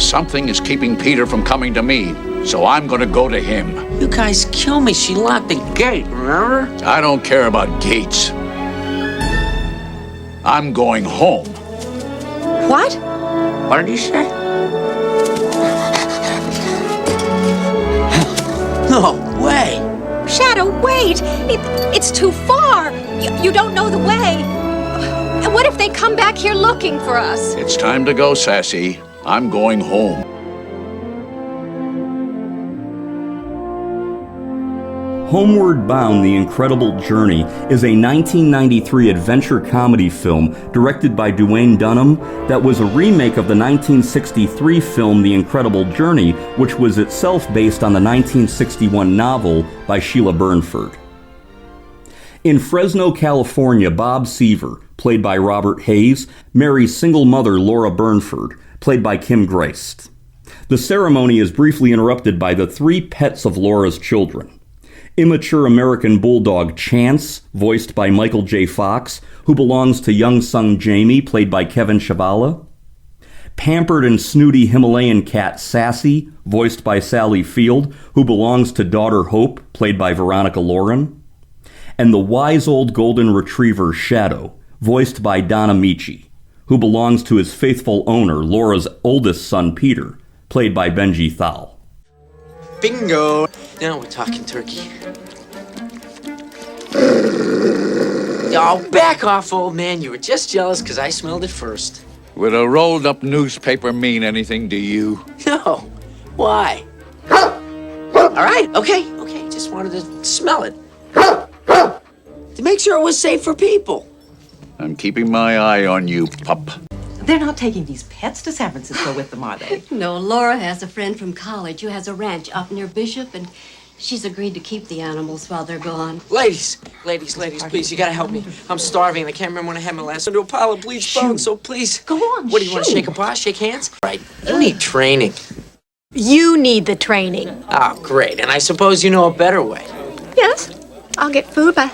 Something is keeping Peter from coming to me, so I'm gonna go to him. You guys kill me. She locked the gate, remember? I don't care about gates. I'm going home. What? What did you say? No way. Shadow, wait! It's too far! You don't know the way! And what if they come back here looking for us? It's time to go, Sassy. I'm going home. Homeward Bound, The Incredible Journey is a 1993 adventure comedy film directed by Duane Dunham that was a remake of the 1963 film The Incredible Journey, which was itself based on the 1961 novel by Sheila Burnford. In Fresno, California, Bob Seaver, played by Robert Hayes, marries single mother Laura Burnford, played by Kim Greist. The ceremony is briefly interrupted by the three pets of Laura's children. Immature American bulldog Chance, voiced by Michael J. Fox, who belongs to young son Jamie, played by Kevin Chavala. Pampered and snooty Himalayan cat Sassy, voiced by Sally Field, who belongs to daughter Hope, played by Veronica Loren. And the wise old golden retriever Shadow, voiced by Don Ameche, who belongs to his faithful owner, Laura's oldest son Peter, played by Benji Thal. Bingo. Now we're talking turkey. Oh, back off, old man. You were just jealous because I smelled it first. Would a rolled up newspaper mean anything to you? No. Why? All right, okay. Just wanted to smell it. To make sure it was safe for people. I'm keeping my eye on you, pup. They're not taking these pets to San Francisco with them, are they? No, Laura has a friend from college who has a ranch up near Bishop, and she's agreed to keep the animals while they're gone. Ladies, please, you gotta help me. I'm starving. I can't remember when I had my last into a pile of bleached bones, so please. Go on, What do you want to shake a paw? Shake hands? Right. You need training. You need the training. Oh, great. And I suppose you know a better way. Yes, I'll get food by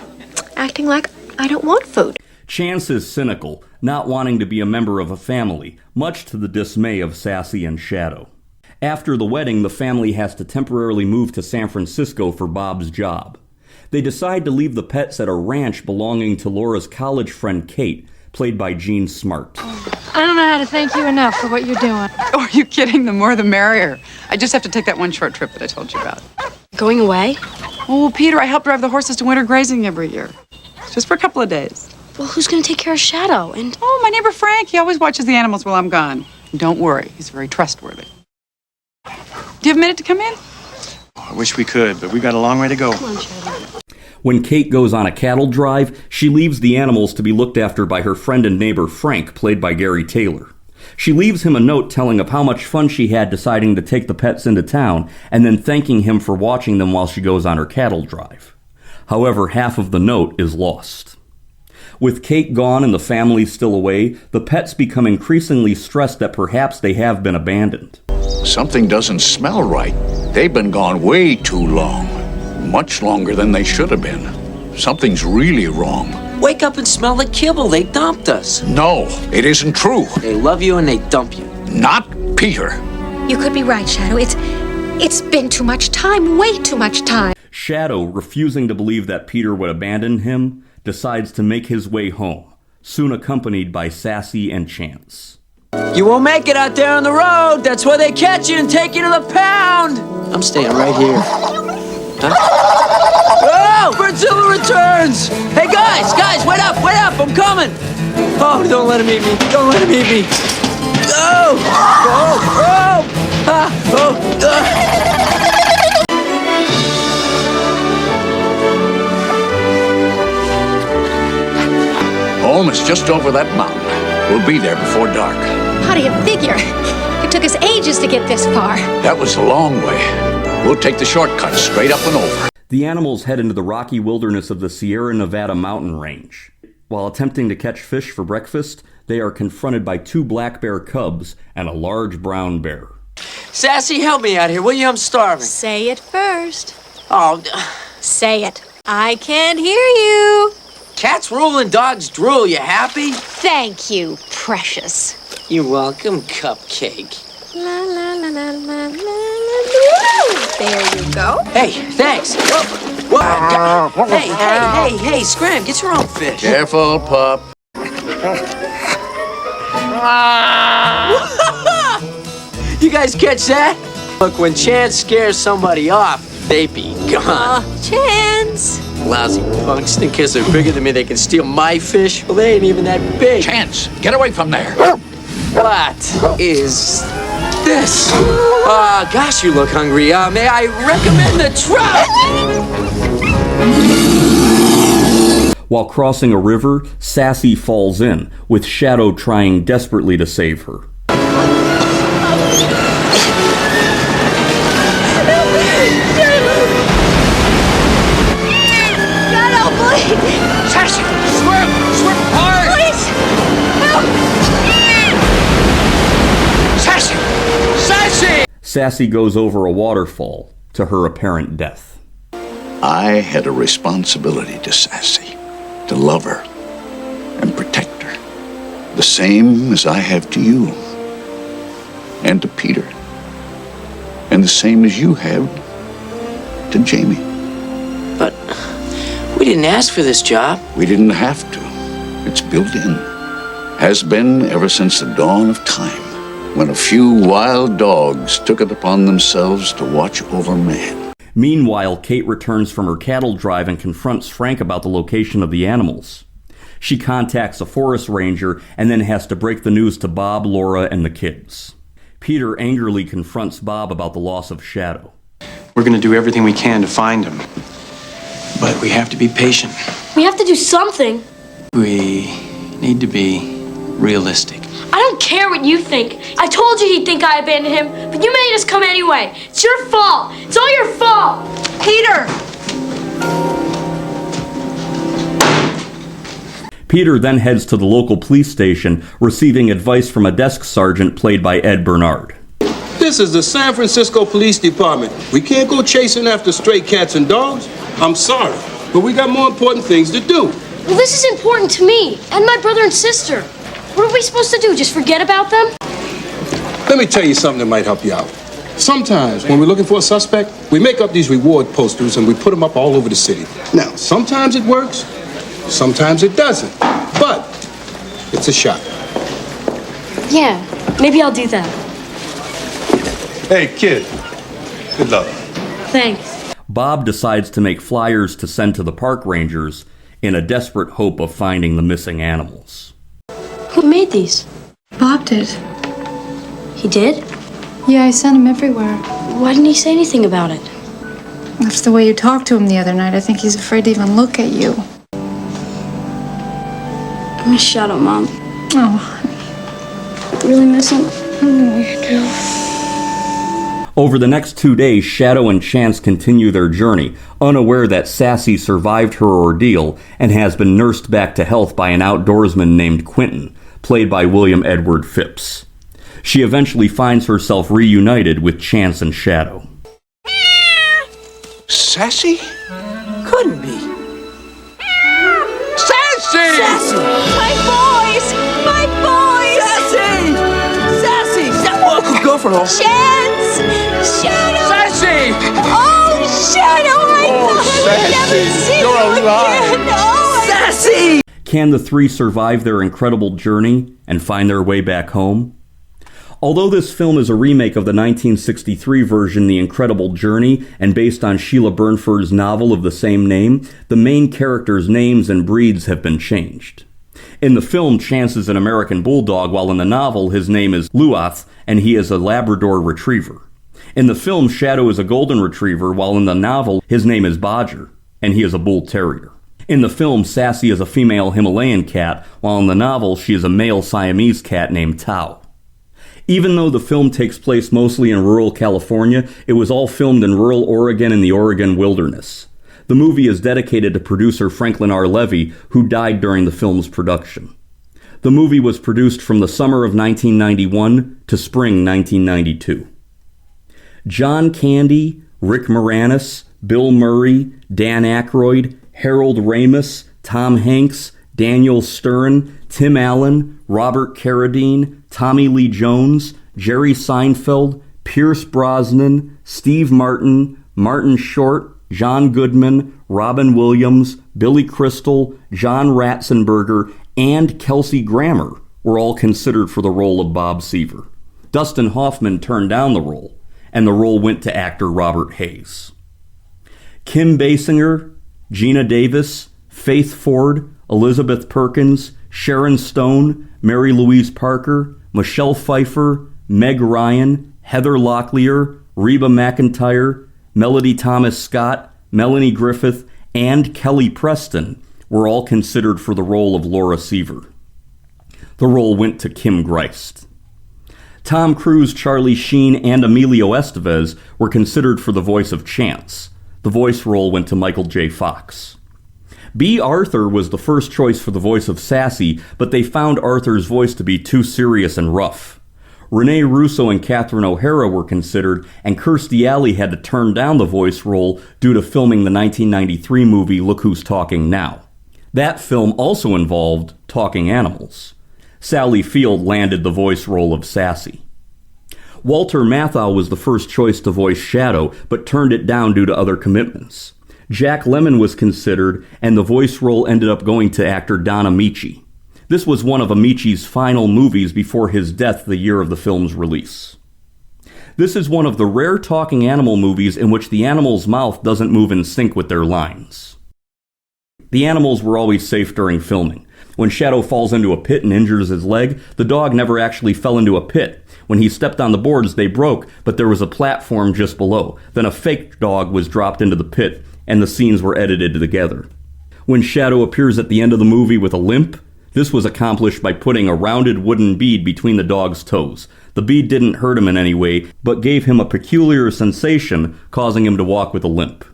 acting like I don't want food. Chance is cynical, not wanting to be a member of a family, much to the dismay of Sassy and Shadow. After the wedding, the family has to temporarily move to San Francisco for Bob's job. They decide to leave the pets at a ranch belonging to Laura's college friend Kate, played by Jean Smart. I don't know how to thank you enough for what you're doing. Oh, are you kidding? The more the merrier. I just have to take that one short trip that I told you about. Going away? Oh, Peter, I help drive the horses to winter grazing every year. Just for a couple of days. Well, who's going to take care of Shadow? And Oh, my neighbor Frank. He always watches the animals while I'm gone. Don't worry. He's very trustworthy. Do you have a minute to come in? I wish we could, but we've got a long way to go. Come on, Shadow. When Kate goes on a cattle drive, she leaves the animals to be looked after by her friend and neighbor Frank, played by Gary Taylor. She leaves him a note telling of how much fun she had deciding to take the pets into town, and then thanking him for watching them while she goes on her cattle drive. However, half of the note is lost. With Kate gone and the family still away, the pets become increasingly stressed that perhaps they have been abandoned. Something doesn't smell right. They've been gone way too long. Much longer than they should have been. Something's really wrong. Wake up and smell the kibble. They dumped us. No, it isn't true. They love you and they dump you. Not Peter. You could be right, Shadow. It's been too much time, way too much time. Shadow, refusing to believe that Peter would abandon him, decides to make his way home, soon accompanied by Sassy and Chance. You won't make it out there on the road. That's where they catch you and take you to the pound. I'm staying right here. Huh? Oh, Brazil returns. Hey, guys, wait up, I'm coming. Oh, don't let him eat me. Don't let him eat me. Oh, Home is just over that mountain. We'll be there before dark. How do you figure? It took us ages to get this far. That was a long way. We'll take the shortcut straight up and over. The animals head into the rocky wilderness of the Sierra Nevada mountain range. While attempting to catch fish for breakfast, they are confronted by two black bear cubs and a large brown bear. Sassy, help me out here, will you? I'm starving. Say it first. Oh, Say it. I can't hear you. cats rule and dogs drool. You happy? Thank you, precious. You're welcome, Cupcake. La la la la la la. There you go. Hey, thanks. Whoa. Hey, Scram, get your own fish. Careful, pup. You guys catch that? Look, when Chance scares somebody off, they be gone. Chance. Lousy punks think 'cause they're bigger than me, they can steal my fish. Well, they ain't even that big. Chance, get away from there. What is this? Gosh, you look hungry. May I recommend the trout? While crossing a river, Sassy falls in, with Shadow trying desperately to save her. Shadow, please. Sassy, swim hard. Please. Help. Sassy! Sassy goes over a waterfall to her apparent death. I had a responsibility to Sassy, to love her and protect her, the same as I have to you and to Peter, and the same as you have to Jamie. But we didn't ask for this job. We didn't have to. It's built in. Has been ever since the dawn of time, when a few wild dogs took it upon themselves to watch over man. Meanwhile, Kate returns from her cattle drive and confronts Frank about the location of the animals. She contacts a forest ranger and then has to break the news to Bob, Laura, and the kids. Peter angrily confronts Bob about the loss of Shadow. We're going to do everything we can to find him. But we have to be patient. We have to do something. We need to be realistic. I don't care what you think. I told you he'd think I abandoned him, but you made us come anyway. It's your fault. It's all your fault. Peter. Peter then heads to the local police station, receiving advice from a desk sergeant played by Ed Bernard. This is the San Francisco Police Department. We can't go chasing after stray cats and dogs. I'm sorry, but we got more important things to do. Well, this is important to me and my brother and sister. What are we supposed to do, just forget about them? Let me tell you something that might help you out. Sometimes, when we're looking for a suspect, we make up these reward posters and we put them up all over the city. Now, sometimes it works, sometimes it doesn't. But it's a shot. Yeah, maybe I'll do that. Hey, kid. Good luck. Thanks. Bob decides to make flyers to send to the park rangers in a desperate hope of finding the missing animals. Who made these? Bob did. He did? Yeah, I sent him everywhere. Why didn't he say anything about it? That's the way you talked to him the other night. I think he's afraid to even look at you. I miss Shadow, Mom. Oh, Really miss him? you do. Over the next 2 days, Shadow and Chance continue their journey, unaware that Sassy survived her ordeal and has been nursed back to health by an outdoorsman named Quentin, played by William Edward Phipps. She eventually finds herself reunited with Chance and Shadow. Sassy? Couldn't be. Sassy! Sassy! My boys. My boys. Sassy! Whoa, go for it. Chance. Shadow. Sassy! Oh, Shadow. I thought I'd never see You're you alive. again. Oh, Sassy! Can the three survive their incredible journey and find their way back home? Although this film is a remake of the 1963 version The Incredible Journey and based on Sheila Burnford's novel of the same name, the main characters' names and breeds have been changed. In the film, Chance is an American Bulldog, while in the novel his name is Luath and he is a Labrador Retriever. In the film, Shadow is a Golden Retriever, while in the novel his name is Bodger and he is a Bull Terrier. In the film, Sassy is a female Himalayan cat, while in the novel she is a male Siamese cat named Tao. Even though the film takes place mostly in rural California, it was all filmed in rural Oregon and the Oregon wilderness. The movie is dedicated to producer Franklin R. Levy, who died during the film's production. The movie was produced from the summer of 1991 to spring 1992. John Candy, Rick Moranis, Bill Murray, Dan Aykroyd, Harold Ramis, Tom Hanks, Daniel Stern, Tim Allen, Robert Carradine, Tommy Lee Jones, Jerry Seinfeld, Pierce Brosnan, Steve Martin, Martin Short, John Goodman, Robin Williams, Billy Crystal, John Ratzenberger, and Kelsey Grammer were all considered for the role of Bob Seaver. Dustin Hoffman turned down the role, and the role went to actor Robert Hayes. Kim Basinger, Gina Davis, Faith Ford, Elizabeth Perkins, Sharon Stone, Mary Louise Parker, Michelle Pfeiffer, Meg Ryan, Heather Locklear, Reba McEntire, Melody Thomas Scott, Melanie Griffith, and Kelly Preston were all considered for the role of Laura Seaver. The role went to Kim Greist. Tom Cruise, Charlie Sheen, and Emilio Estevez were considered for the voice of Chance. The voice role went to Michael J. Fox. B. Arthur was the first choice for the voice of Sassy, but they found Arthur's voice to be too serious and rough. Rene Russo and Catherine O'Hara were considered, and Kirstie Alley had to turn down the voice role due to filming the 1993 movie Look Who's Talking Now. That film also involved talking animals. Sally Field landed the voice role of Sassy. Walter Matthau was the first choice to voice Shadow, but turned it down due to other commitments. Jack Lemmon was considered, and the voice role ended up going to actor Don Ameche. This was one of Ameche's final movies before his death the year of the film's release. This is one of the rare talking animal movies in which the animal's mouth doesn't move in sync with their lines. The animals were always safe during filming. When Shadow falls into a pit and injures his leg, the dog never actually fell into a pit. When he stepped on the boards, they broke, but there was a platform just below. Then a fake dog was dropped into the pit, and the scenes were edited together. When Shadow appears at the end of the movie with a limp, this was accomplished by putting a rounded wooden bead between the dog's toes. The bead didn't hurt him in any way, but gave him a peculiar sensation, causing him to walk with a limp.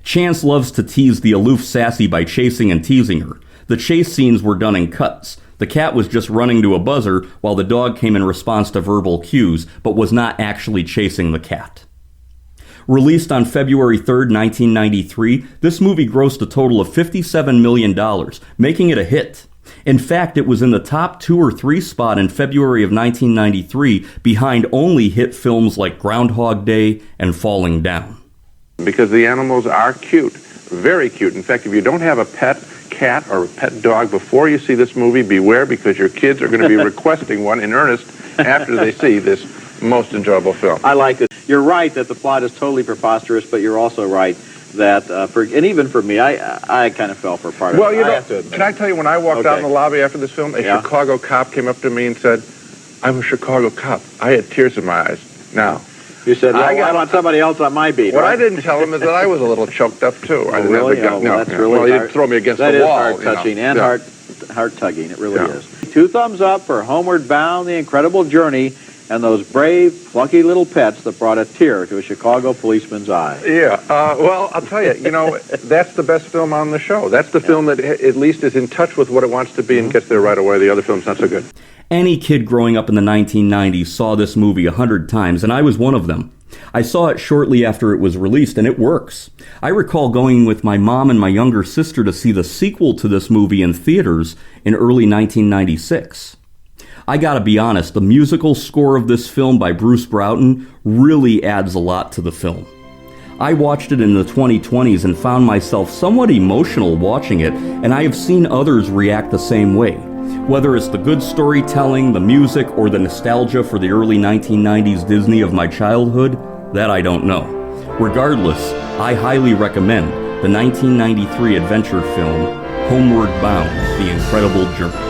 Chance loves to tease the aloof Sassy by chasing and teasing her. The chase scenes were done in cuts. The cat was just running to a buzzer, while the dog came in response to verbal cues, but was not actually chasing the cat. Released on February 3, 1993, this movie grossed a total of $57 million, making it a hit. In fact, it was in the top 2 or 3 spot in February of 1993, behind only hit films like Groundhog Day and Falling Down. Because the animals are cute, very cute. In fact, if you don't have a pet cat or a pet dog before you see this movie, beware, because your kids are going to be requesting one in earnest after they see this most enjoyable film. I like it. You're right that the plot is totally preposterous, but you're also right that, and even for me, I kind of fell for part of it. Well, you know, can I tell you, when I walked out in the lobby after this film, a Chicago cop came up to me and said, "I'm a Chicago cop." I had tears in my eyes. Now, you said, well, I want somebody else on my beat. What I didn't tell him is that I was a little choked up, too. I didn't really? have the gun. Well, that's really well, you'd throw me against the wall. That is heart-touching and heart-tugging. It really is. 2 thumbs up for Homeward Bound, The Incredible Journey, and those brave, plucky little pets that brought a tear to a Chicago policeman's eye. Yeah, well, I'll tell you, that's the best film on the show. That's the film that at least is in touch with what it wants to be and gets there right away. The other film's not so good. Any kid growing up in the 1990s saw this movie 100 times, and I was one of them. I saw it shortly after it was released, and it works. I recall going with my mom and my younger sister to see the sequel to this movie in theaters in early 1996. I gotta be honest, the musical score of this film by Bruce Broughton really adds a lot to the film. I watched it in the 2020s and found myself somewhat emotional watching it, and I have seen others react the same way. Whether it's the good storytelling, the music, or the nostalgia for the early 1990s Disney of my childhood, that I don't know. Regardless, I highly recommend the 1993 adventure film Homeward Bound, The Incredible Journey.